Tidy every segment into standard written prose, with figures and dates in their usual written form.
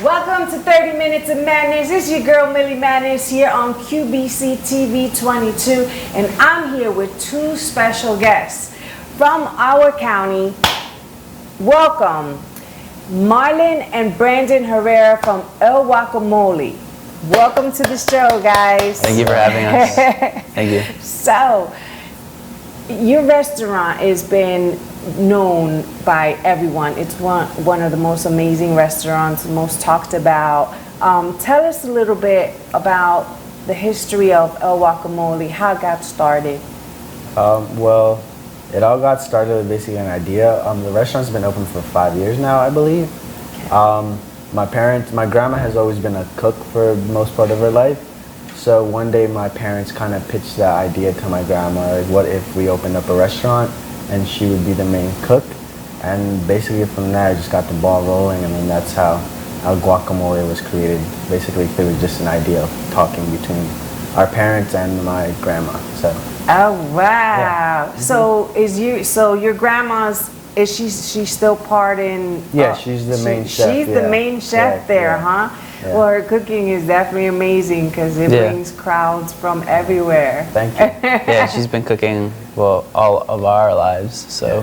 Welcome to 30 Minutes of Madness. It's your girl Millie Maddness here on QBC TV 22, and I'm here with two special guests from our county. Welcome, Marlon and Brandon Herrera from El Guacomole. Welcome to the show, guys. Thank you for having us. Thank you. So, your restaurant has been known by everyone. It's one of the most amazing restaurants, most talked about. Tell us a little bit about the history of El Guacomole, how it got started. Well, it all got started with basically an idea. The restaurant's been open for 5 years now, I believe. My grandma has always been a cook for the most part of her life. So one day my parents kind of pitched that idea to my grandma, like, what if we opened up a restaurant and she would be the main cook? And basically from there I just got the ball rolling, and then that's how El Guacomole was created. Basically it was just an idea of talking between our parents and my grandma. So. Oh wow! Yeah. So your grandma's, is she still part in? Yeah, she's the main chef. She's the main chef there, huh? Yeah. Well, her cooking is definitely amazing because it brings crowds from everywhere. Thank you. Yeah, she's been cooking, well, all of our lives, so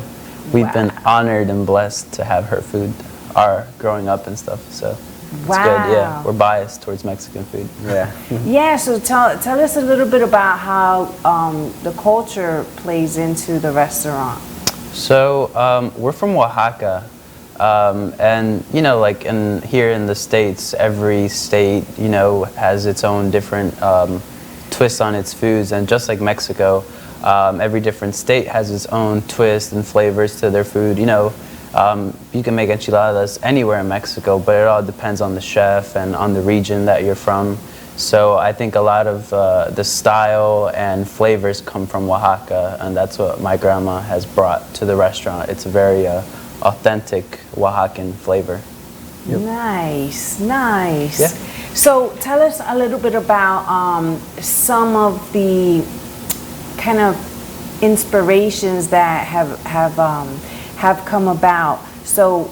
we've been honored and blessed to have her food, our growing up and stuff, so it's good. Yeah, we're biased towards Mexican food. Yeah. Yeah, so tell us a little bit about how the culture plays into the restaurant. So we're from Oaxaca. And like here in the States, every state has its own different twist on its foods, and just like Mexico, every different state has its own twist and flavors to their food. You can make enchiladas anywhere in Mexico, but it all depends on the chef and on the region that you're from. So I think a lot of the style and flavors come from Oaxaca, and that's what my grandma has brought to the restaurant. It's a very authentic Oaxacan flavor. Yep. Nice. Yeah. So tell us a little bit about some of the kind of inspirations that have come about. So,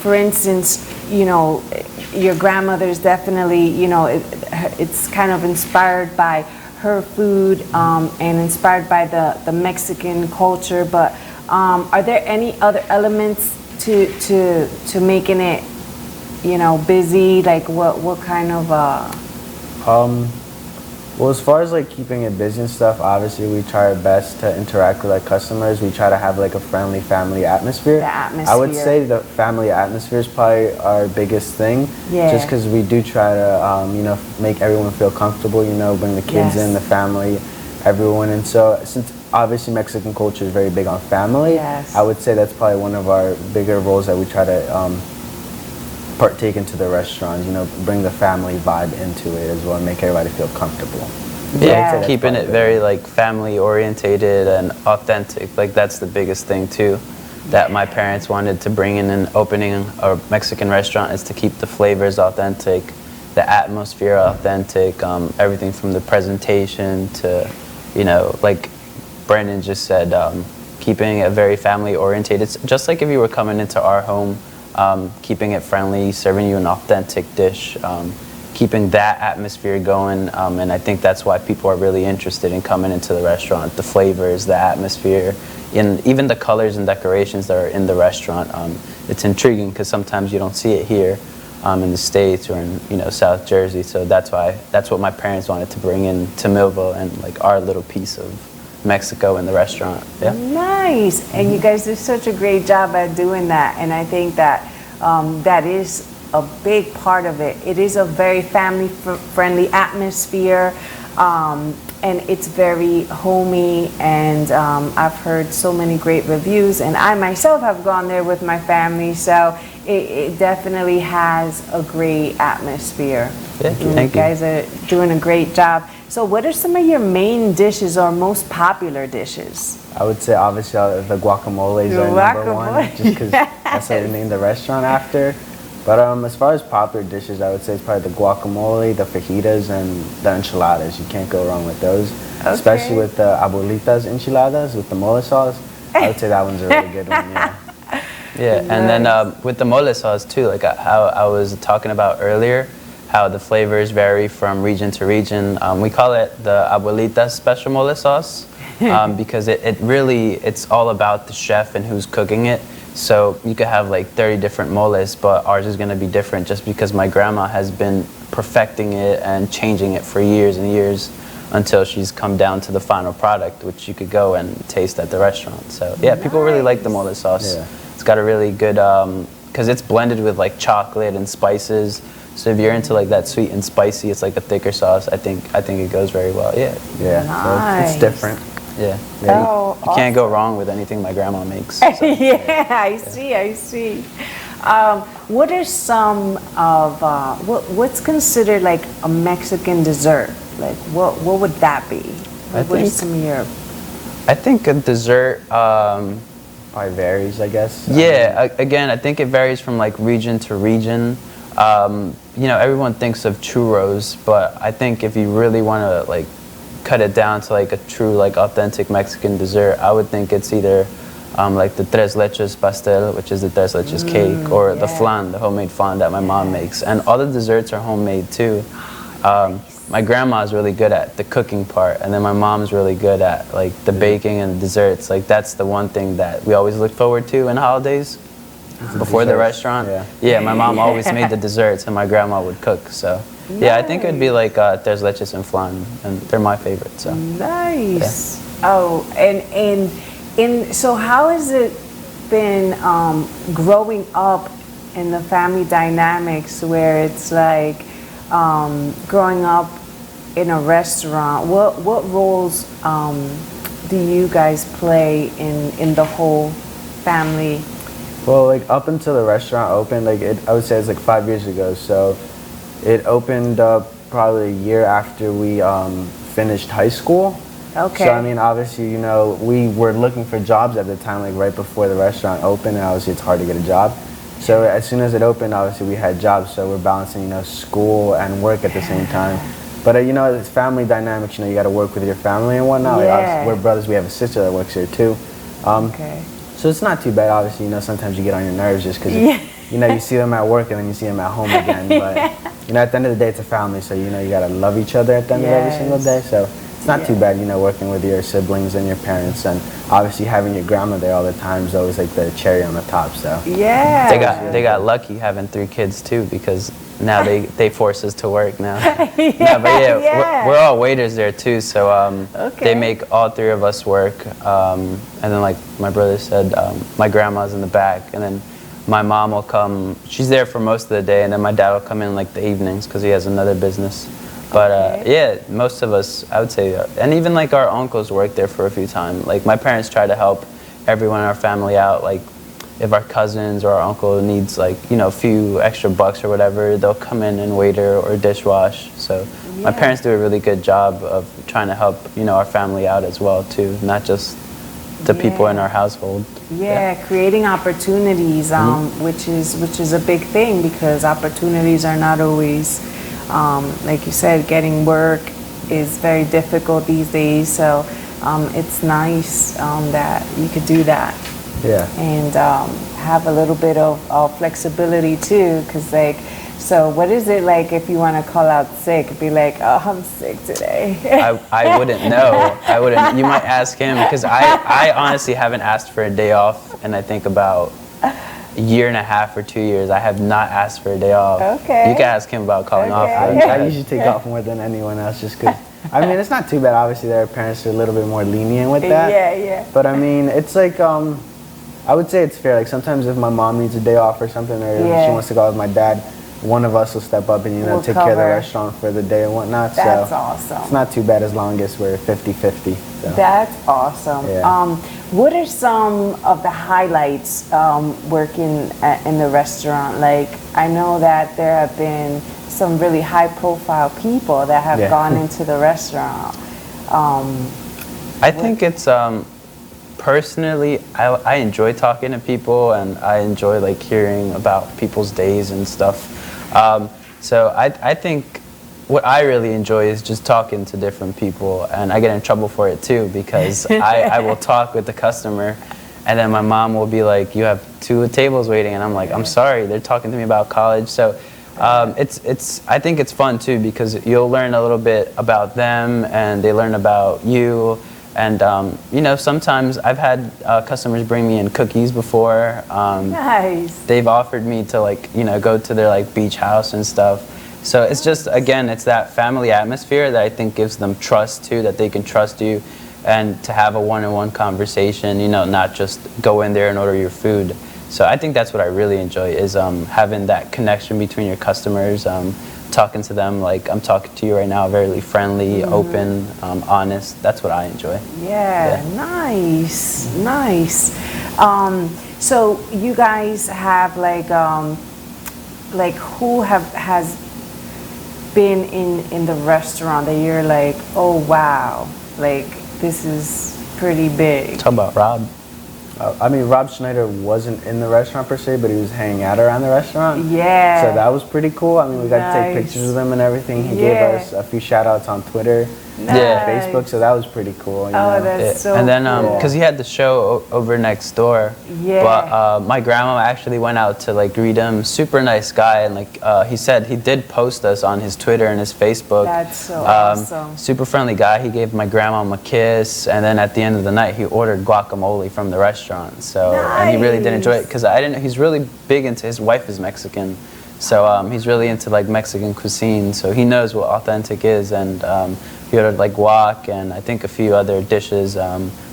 for instance, your grandmother's definitely, it's kind of inspired by her food and inspired by the Mexican culture, but are there any other elements to making it, busy? Like what kind of? Well, as far as like keeping it busy and stuff, obviously we try our best to interact with our customers. We try to have like a friendly family atmosphere. The atmosphere. I would say the family atmosphere is probably our biggest thing. Yeah. Just because we do try to, make everyone feel comfortable. Bring the kids in, the family, everyone, and so since obviously Mexican culture is very big on family. Yes. I would say that's probably one of our bigger roles that we try to partake into the restaurant. Bring the family vibe into it as well, and make everybody feel comfortable. Yeah, keeping it very like family orientated and authentic. Like that's the biggest thing too, that my parents wanted to bring in opening a Mexican restaurant, is to keep the flavors authentic, the atmosphere authentic, everything from the presentation to, like Brandon just said, keeping it very family oriented. It's just like if you were coming into our home, keeping it friendly, serving you an authentic dish, keeping that atmosphere going, and I think that's why people are really interested in coming into the restaurant. The flavors, the atmosphere, and even the colors and decorations that are in the restaurant. It's intriguing because sometimes you don't see it here in the States or in South Jersey. So that's what my parents wanted to bring in to Millville, and like our little piece of Mexico in the restaurant. Yeah. Nice. And you guys do such a great job at doing that, and I think that that is a big part of it. It is a very family-friendly atmosphere, and it's very homey, and I've heard so many great reviews, and I myself have gone there with my family, so it definitely has a great atmosphere. Yeah, thank you. You guys are doing a great job. So what are some of your main dishes or most popular dishes? I would say obviously the guacamoles are number one, just because that's what we named the restaurant after. But as far as popular dishes, I would say it's probably the guacamole, the fajitas, and the enchiladas. You can't go wrong with those. Okay. Especially with the abuelita's enchiladas with the mole sauce. I would say that one's a really good one, yeah. Yeah, and then with the mole sauce too, like how I was talking about earlier, how the flavors vary from region to region. We call it the abuelita's special mole sauce because it's all about the chef and who's cooking it. So you could have like 30 different moles, but ours is going to be different just because my grandma has been perfecting it and changing it for years and years until she's come down to the final product, which you could go and taste at the restaurant. So yeah, people really like the mole sauce. Yeah. It's got a really good, because it's blended with like chocolate and spices. So if you're into like that sweet and spicy, it's like a thicker sauce. I think it goes very well. Yeah. Yeah. Nice. So it's different. Yeah. Oh, you can't go wrong with anything my grandma makes. So. Yeah, I see. What are some of what's considered like a Mexican dessert? Like what would that be? What are some of your? I think a dessert. Probably varies, I guess. Yeah. Again, I think it varies from like region to region. You know, everyone thinks of churros, but I think if you really want to like cut it down to like a true like authentic Mexican dessert, I would think it's either like the tres leches pastel, which is the tres leches cake, or the flan, the homemade flan that my mom makes. And all the desserts are homemade too. My grandma is really good at the cooking part, and then my mom's really good at like the baking and the desserts. Like that's the one thing that we always look forward to in holidays. Before the restaurant, yeah, my mom always made the desserts, and my grandma would cook. So, yeah, I think it'd be like tres leches and flan, and they're my favorite. So nice. Yeah. Oh, and so how has it been growing up in the family dynamics where it's like growing up in a restaurant? What roles do you guys play in the whole family? Well, like up until the restaurant opened, like I would say it's like 5 years ago. So it opened up probably a year after we finished high school. Okay. So I mean, obviously, you know, we were looking for jobs at the time, like right before the restaurant opened, and obviously it's hard to get a job. So as soon as it opened, obviously we had jobs. So we're balancing, you know, school and work at the same time. But you know, it's family dynamics. You know, you got to work with your family and whatnot. Like, we're brothers. We have a sister that works here too. Okay. So it's not too bad. Obviously, you know, sometimes you get on your nerves just because, you know, you see them at work and then you see them at home again. But, you know, at the end of the day, it's a family. So, you know, you got to love each other at the end of every single day. So it's not too bad, you know, working with your siblings and your parents. And obviously having your grandma there all the time is always like the cherry on the top. So yeah. They got lucky having 3 kids too, because now they force us to work now. We're all waiters there too, so they make all 3 of us work. And then like my brother said, my grandma's in the back, and then my mom will come. She's there for most of the day, and then my dad will come in like the evenings because he has another business. But yeah, most of us, I would say, and even like our uncles worked there for a few times. Like my parents try to help everyone in our family out. Like if our cousins or our uncle needs like, you know, a few extra bucks or whatever, they'll come in and waiter or dishwash. So my parents do a really good job of trying to help, you know, our family out as well too, not just the people in our household. Creating opportunities, which is a big thing, because opportunities are not always, like you said, getting work is very difficult these days. So it's nice that you could do that. And have a little bit of flexibility too, because like, so what is it like if you want to call out sick? Be like, oh, I'm sick today. I wouldn't know. I wouldn't. You might ask him, because I honestly haven't asked for a day off, and I think about a year and a half or 2 years. I have not asked for a day off. Okay. You can ask him about calling off. I usually take off more than anyone else, just because. I mean, it's not too bad. Obviously, their parents are a little bit more lenient with that. But I mean, it's like I would say it's fair. Like sometimes if my mom needs a day off or something, or if she wants to go out with my dad, one of us will step up and, you know, take care of the restaurant for the day and whatnot. That's awesome. It's not too bad as long as we're 50-50. So. That's awesome. What are some of the highlights working in the restaurant? Like, I know that there have been some really high-profile people that have gone into the restaurant. I think it's personally, I enjoy talking to people, and I enjoy like hearing about people's days and stuff. So I think what I really enjoy is just talking to different people, and I get in trouble for it too, because I will talk with the customer and then my mom will be like, "You have 2 tables waiting," and I'm like, "I'm sorry, they're talking to me about college." So it's I think it's fun too, because you'll learn a little bit about them and they learn about you. And you know, sometimes I've had customers bring me in cookies before. Nice. They've offered me to, like, you know, go to their like beach house and stuff. So it's just, again, it's that family atmosphere that I think gives them trust too, that they can trust you, and to have a one-on-one conversation, you know, not just go in there and order your food. So I think that's what I really enjoy, is having that connection between your customers, talking to them like I'm talking to you right now, very friendly, open, honest. That's what I enjoy. Yeah, nice, nice. So you guys have like who has been in the restaurant that you're like, oh wow, like this is pretty big. Talk about Rob. I mean, Rob Schneider wasn't in the restaurant per se, but he was hanging out around the restaurant. Yeah. So that was pretty cool. I mean, we got to take Nice. pictures with him and everything. He Yeah. gave us a few shout outs on Twitter, Yeah. Facebook, so that was pretty cool. You know? That's so and then, cool. because he had the show over next door. Yeah. But my grandma actually went out to like greet him. Super nice guy, and like he said, he did post us on his Twitter and his Facebook. That's so awesome. Super friendly guy. He gave my grandma a kiss, and then at the end of the night, he ordered guacamole from the restaurant. So and he really did enjoy it, because I didn't. He's really big into. His wife is Mexican. So he's really into like Mexican cuisine, so he knows what authentic is, and he ordered like guac and I think a few other dishes.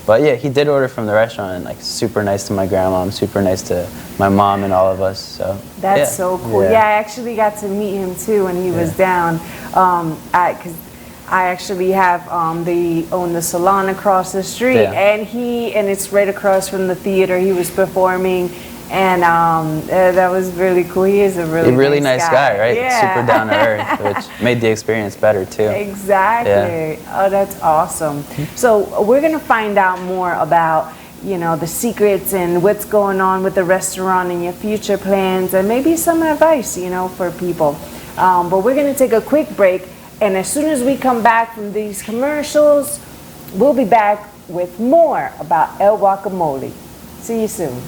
But yeah, he did order from the restaurant, and like super nice to my grandma, super nice to my mom and all of us. So That's yeah. so cool. Yeah. Yeah, I actually got to meet him too when he was down. Because I actually have they own the salon across the street, Yeah. and it's right across from the theater he was performing. And that was really cool. He is a really nice guy, right? Yeah. Super down to earth, which made the experience better too. Exactly. Oh, that's awesome. So we're gonna find out more about, you know, the secrets and what's going on with the restaurant and your future plans, and maybe some advice, you know, for people. But we're gonna take a quick break, and as soon as we come back from these commercials, we'll be back with more about El Guacomole. See you soon.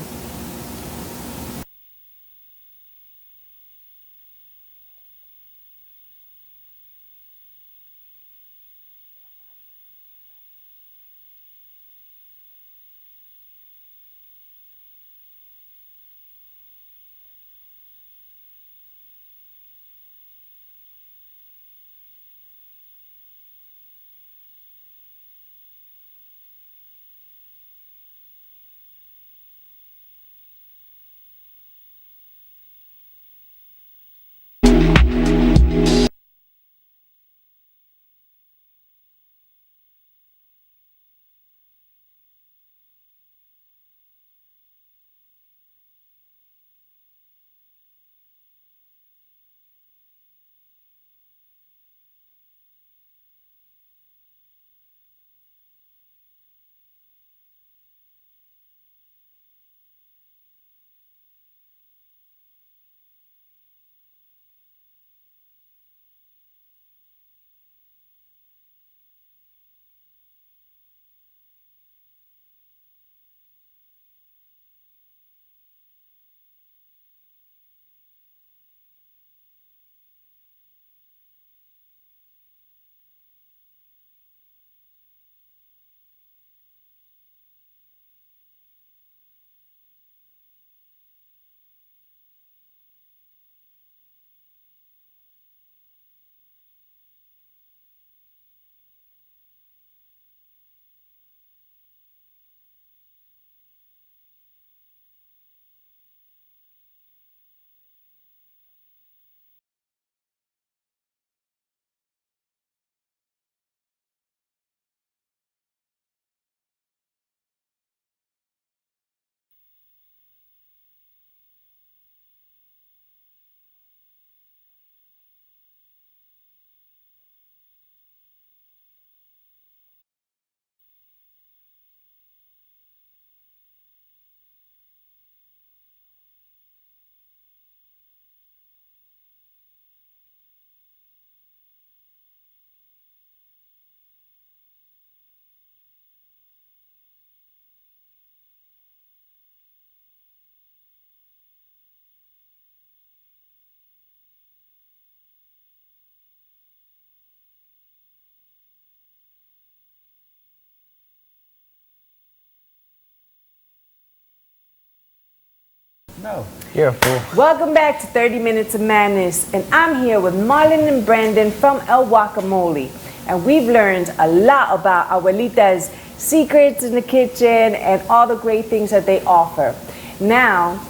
No. You're a fool. Welcome back to 30 Minutes of Madness, and I'm here with Marlon and Brandon from El Guacamole, and we've learned a lot about Abuelita's secrets in the kitchen and all the great things that they offer. Now,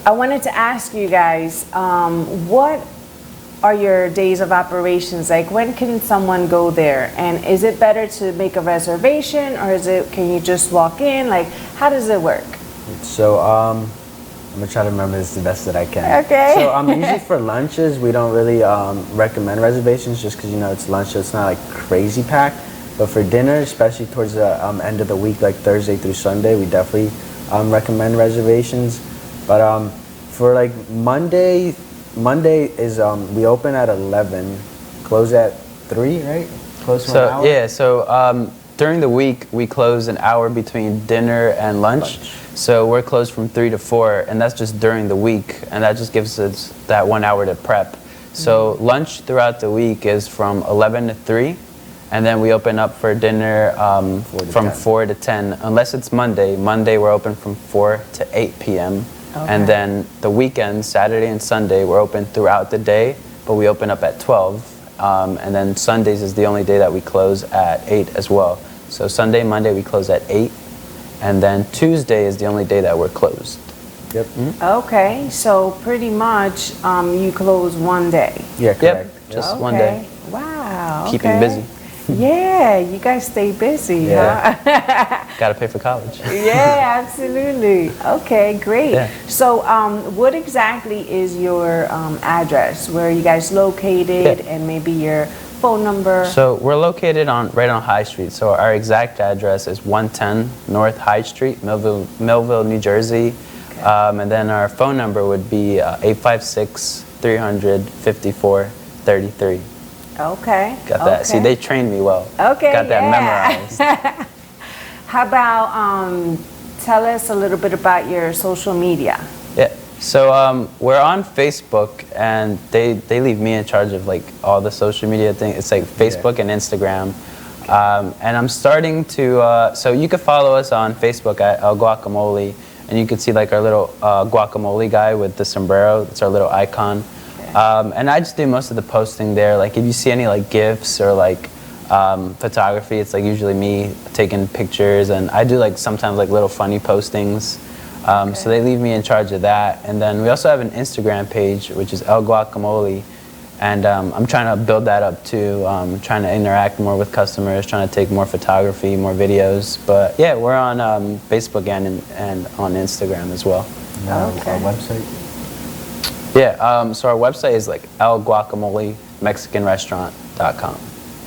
I wanted to ask you guys, what are your days of operations like? When can someone go there? And is it better to make a reservation, or can you just walk in? Like, how does it work? So I'm gonna try to remember this the best that I can. Okay. So usually for lunches, we don't really recommend reservations just because it's lunch, so it's not like crazy packed. But for dinner, especially towards the end of the week, like Thursday through Sunday, we definitely recommend reservations. But for like Monday is we open at 11, close at 3, right? Close for an hour? Yeah, so during the week, we close an hour between dinner and lunch. So we're closed from 3 to 4, and that's just during the week, and that just gives us that 1 hour to prep. So lunch throughout the week is from 11 to 3, and then we open up for dinner from 4 to 10, unless it's Monday. Monday we're open from 4 to 8 p.m. Okay. And then the weekends, Saturday and Sunday, we're open throughout the day, but we open up at 12. And then Sundays is the only day that we close at 8 as well. So Sunday, Monday, we close at 8. And then Tuesday is the only day that we're closed. Yep. Okay, so pretty much you close one day. Yeah, correct. Yep, just one day. Wow. Keeping okay. busy. Yeah, you guys stay busy, Yeah. huh? Got to pay for college. Yeah, absolutely. Okay, great. Yeah. So what exactly is your address? Where are you guys located, Yeah. and maybe your phone number? So we're located right on High Street. So our exact address is 110 North High Street, Millville, New Jersey. Okay. And then our phone number would be 856-300-5433. Okay. Got that. Okay. See, they trained me well. Okay, Got that yeah. memorized. How about tell us a little bit about your social media? Yeah. So we're on Facebook, and they leave me in charge of like all the social media things. It's like Facebook and Instagram. And I'm starting to, so you can follow us on Facebook at El Guacamole, and you can see like our little guacamole guy with the sombrero. It's our little icon. And I just do most of the posting there. Like if you see any like GIFs or like photography, it's like usually me taking pictures, and I do like sometimes like little funny postings. So they leave me in charge of that. And then we also have an Instagram page, which is El Guacamole. And I'm trying to build that up too. Trying to interact more with customers, trying to take more photography, more videos. But yeah, we're on Facebook and on Instagram as well. Okay. Our website? Yeah, so our website is like elguacamolemexicanrestaurant.com.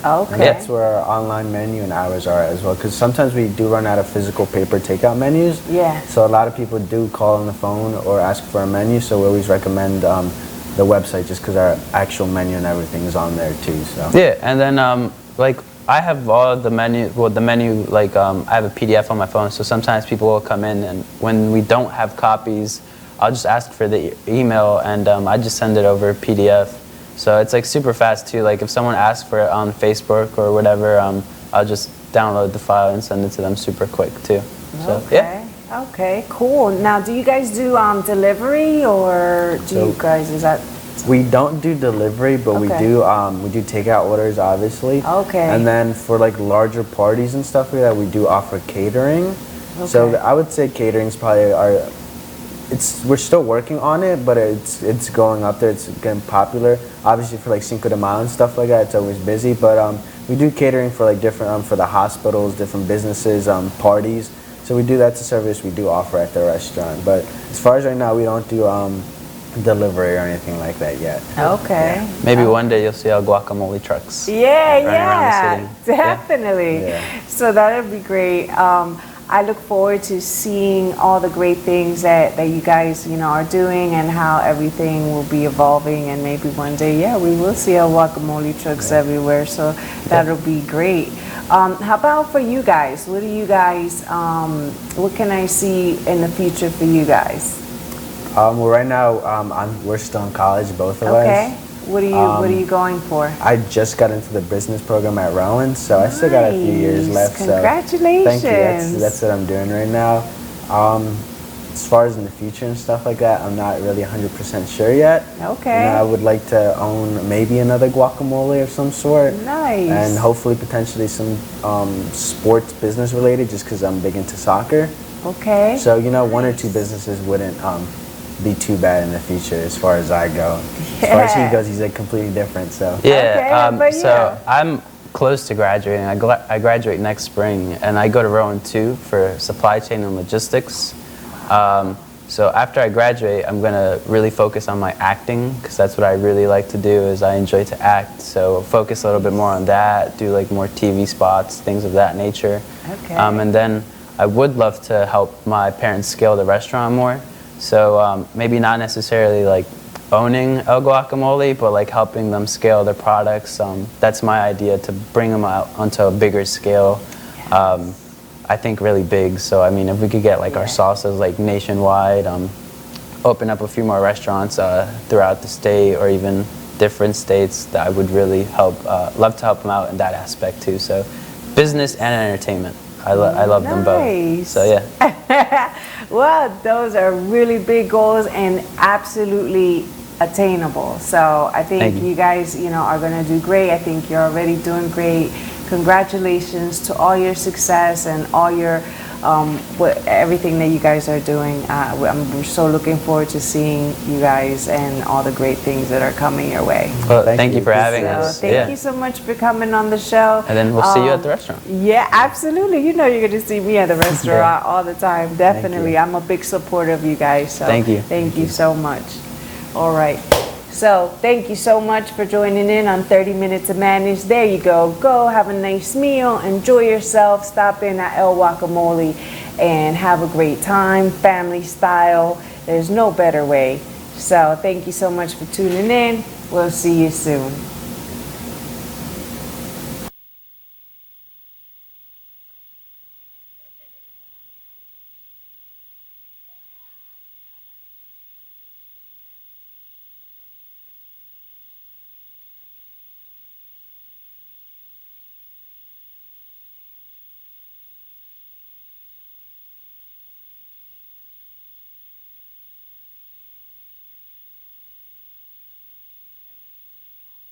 Okay. And that's where our online menu and hours are as well. Because sometimes we do run out of physical paper takeout menus. Yeah. So a lot of people do call on the phone or ask for a menu. So we always recommend the website just because our actual menu and everything is on there too. So. Yeah, and then like I have all the menu. Well, the menu like I have a PDF on my phone. So sometimes people will come in, and when we don't have copies, I'll just ask for the email, and I just send it over PDF. So it's like super fast too. Like if someone asks for it on Facebook or whatever, I'll just download the file and send it to them super quick too. So Okay. yeah. Okay, cool. Now, do you guys do delivery, or is that? We don't do delivery, but we Okay. do takeout orders, obviously. Okay. And then for like larger parties and stuff like that, we do offer catering. So Okay. I would say catering's probably we're still working on it, but it's going up there. It's getting popular. Obviously for like Cinco de Mayo and stuff like that, it's always busy. But we do catering for like different for the hospitals, different businesses, parties. So we do that's a service we do offer at the restaurant. But as far as right now, we don't do delivery or anything like that yet. Okay. Maybe one day you'll see our guacamole trucks. Yeah, running around the yeah, city. definitely. Yeah. So that would be great. I look forward to seeing all the great things that you guys, are doing, and how everything will be evolving, and maybe one day, we will see our guacamole trucks everywhere. So that'll be great. How about for you guys? What do you guys? What can I see in the future for you guys? Well, right now we're still in college, both of Okay. us. What are you going for? I just got into the business program at Rowan, so I still got a few years Nice. left. Congratulations. So thank you. That's what I'm doing right now. as far as in the future and stuff like that, I'm not really 100% sure yet. Okay. You know, I would like to own maybe another Guacomole of some sort. Nice. And hopefully potentially some sports business related, just because I'm big into soccer. Okay. So, you know, one or two businesses wouldn't be too bad in the future as far as I go. As far as he goes, he's like completely different, so. Yeah, Okay, but so yeah. I'm close to graduating. I graduate next spring, and I go to Rowan too for supply chain and logistics. So after I graduate, I'm gonna really focus on my acting, because that's what I really like to do, is I enjoy to act. So focus a little bit more on that, do like more TV spots, things of that nature. Okay. And then I would love to help my parents scale the restaurant more. So maybe not necessarily like owning a Guacomole, but like helping them scale their products. That's my idea, to bring them out onto a bigger scale. I think really big. So I mean, if we could get like our salsas like nationwide, open up a few more restaurants throughout the state or even different states, that I would really love to help them out in that aspect too. So business and entertainment, I love them both. So yeah. Well, those are really big goals and absolutely attainable. So I think you guys, you know, are going to do great. I think you're already doing great. Congratulations to all your success and all your everything that you guys are doing. We're so looking forward to seeing you guys and all the great things that are coming your way. Well, thank you for having So us. thank you so much for coming on the show. And then we'll see you at the restaurant. Yeah, absolutely. You know you're going to see me at the restaurant all the time. Definitely. you. I'm a big supporter of you guys. So Thank you. Thank you so much. All right. So thank you so much for joining in on 30 Minutes of Madness. There you go. Go have a nice meal. Enjoy yourself. Stop in at El Guacomole and have a great time. Family style. There's no better way. So thank you so much for tuning in. We'll see you soon.